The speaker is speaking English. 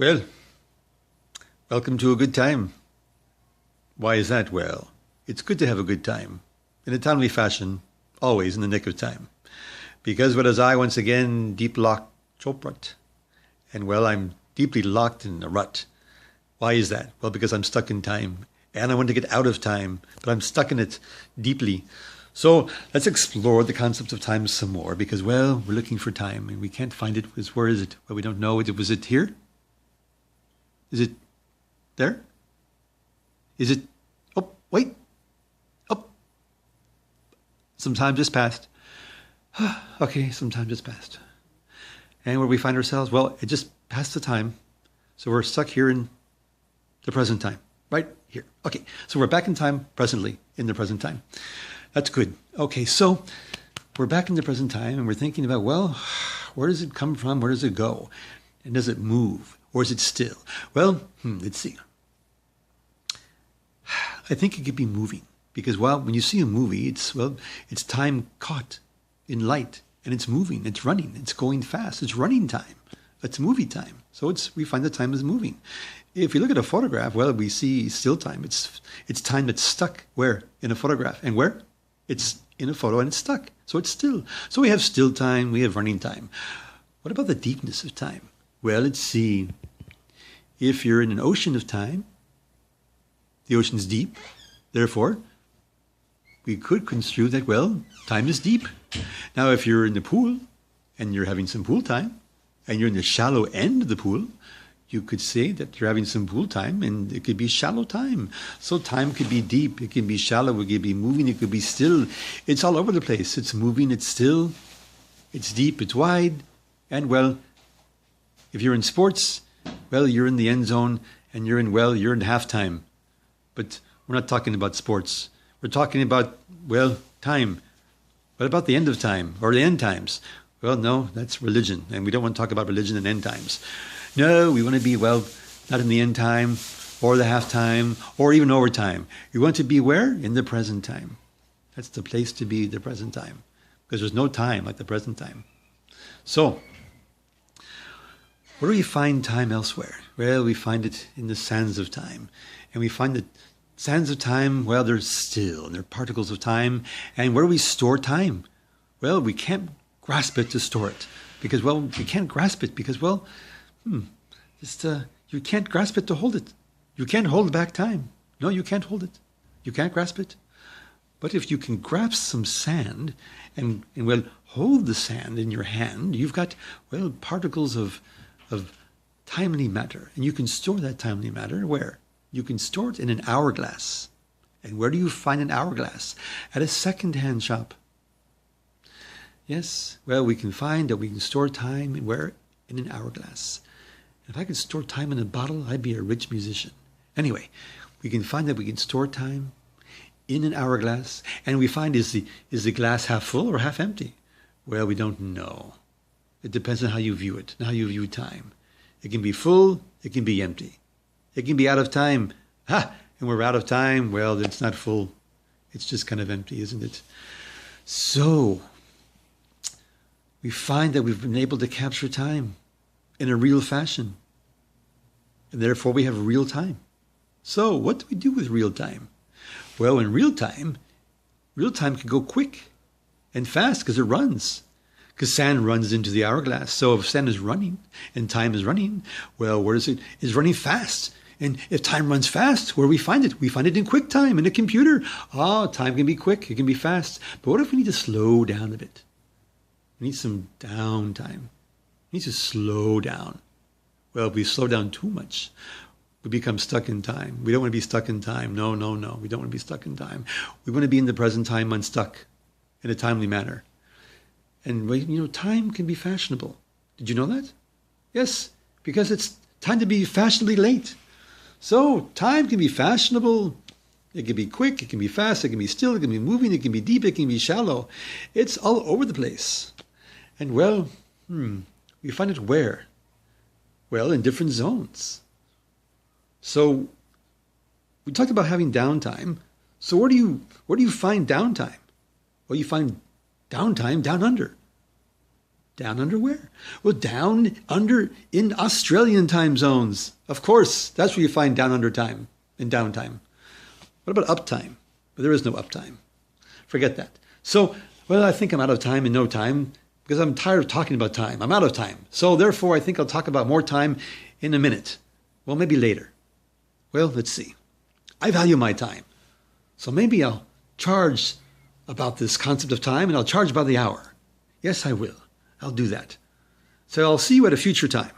Well, welcome to a good time. Why is that? Well, it's good to have a good time, in a timely fashion, always in the nick of time. Because what as I once again deep locked Choprut, and well, I'm deeply locked in a rut. Why is that? Well, because I'm stuck in time, and I want to get out of time, but I'm stuck in it deeply. So let's explore the concept of time some more, because well, we're looking for time, and we can't find it. Where is it? Well, we don't know it. Was it here? Is it there? Is it? Oh, wait. Oh, some time just passed. Okay, some time just passed. And where we find ourselves? Well, it just passed the time. So we're stuck here in the present time, right here. Okay, so we're back in time presently, in the present time. That's good. Okay, so we're back in the present time and we're thinking about, well, where does it come from? Where does it go? And does it move? Or is it still? Well, let's see. I think it could be moving because, well, when you see a movie, it's time caught in light and it's moving, it's running, it's going fast, it's running time, it's movie time. So we find that time is moving. If you look at a photograph, well, we see still time. It's time that's stuck where? In a photograph. And where? It's in a photo and it's stuck. So it's still. So we have still time, we have running time. What about the deepness of time? Well, let's see. If you're in an ocean of time, the ocean's deep. Therefore, we could construe that, well, time is deep. Now, if you're in the pool and you're having some pool time and you're in the shallow end of the pool, you could say that you're having some pool time and it could be shallow time. So time could be deep, it can be shallow, it could be moving, it could be still. It's all over the place. It's moving, it's still, it's deep, it's wide. And well, if you're in sports, well, you're in the end zone and you're in halftime. But we're not talking about sports. We're talking about, well, time. What about the end of time or the end times? Well, no, that's religion. And we don't want to talk about religion and end times. No, we want to be, well, not in the end time or the halftime or even overtime. We want to be where? In the present time. That's the place to be, the present time. Because there's no time like the present time. So, where do we find time elsewhere? Well, we find it in the sands of time. And we find that sands of time, well, they're still, and they're particles of time. And where do we store time? Well, we can't grasp it to store it. Because, well, we can't grasp it because, well, you can't grasp it to hold it. You can't hold back time. No, you can't hold it. You can't grasp it. But if you can grasp some sand and well, hold the sand in your hand, you've got, well, particles of timely matter. And you can store that timely matter where? You can store it in an hourglass. And where do you find an hourglass? At a second-hand shop. Yes, well, we can find that we can store time where? In an hourglass. If I could store time in a bottle, I'd be a rich musician. Anyway, we can find that we can store time in an hourglass. And we find, is the glass half full or half empty? Well, we don't know. It depends on how you view it and how you view time. It can be full, it can be empty. It can be out of time. And we're out of time. Well, it's not full. It's just kind of empty, isn't it? So, we find that we've been able to capture time in a real fashion. And therefore, we have real time. So, what do we do with real time? Well, in real time can go quick and fast because it runs. Because sand runs into the hourglass. So if sand is running and time is running, well, where is it? It's running fast. And if time runs fast, where do we find it? We find it in quick time, in a computer. Time can be quick, it can be fast. But what if we need to slow down a bit? We need some downtime. We need to slow down. Well, if we slow down too much, we become stuck in time. We don't want to be stuck in time. No. We don't want to be stuck in time. We want to be in the present time unstuck in a timely manner. And, time can be fashionable. Did you know that? Yes, because it's time to be fashionably late. So time can be fashionable. It can be quick, it can be fast, it can be still, it can be moving, it can be deep, it can be shallow. It's all over the place. And, well, we find it where? Well, in different zones. So we talked about having downtime. So where do you find downtime? Well, you find downtime down under. Down under where? Well, down under in Australian time zones. Of course, that's where you find down under time and downtime. What about uptime? Well, there is no uptime. Forget that. So, well, I think I'm out of time in no time because I'm tired of talking about time. I'm out of time. So therefore, I think I'll talk about more time in a minute. Well, maybe later. Well, let's see. I value my time. So maybe I'll charge about this concept of time and I'll charge by the hour. Yes, I will. I'll do that. So I'll see you at a future time.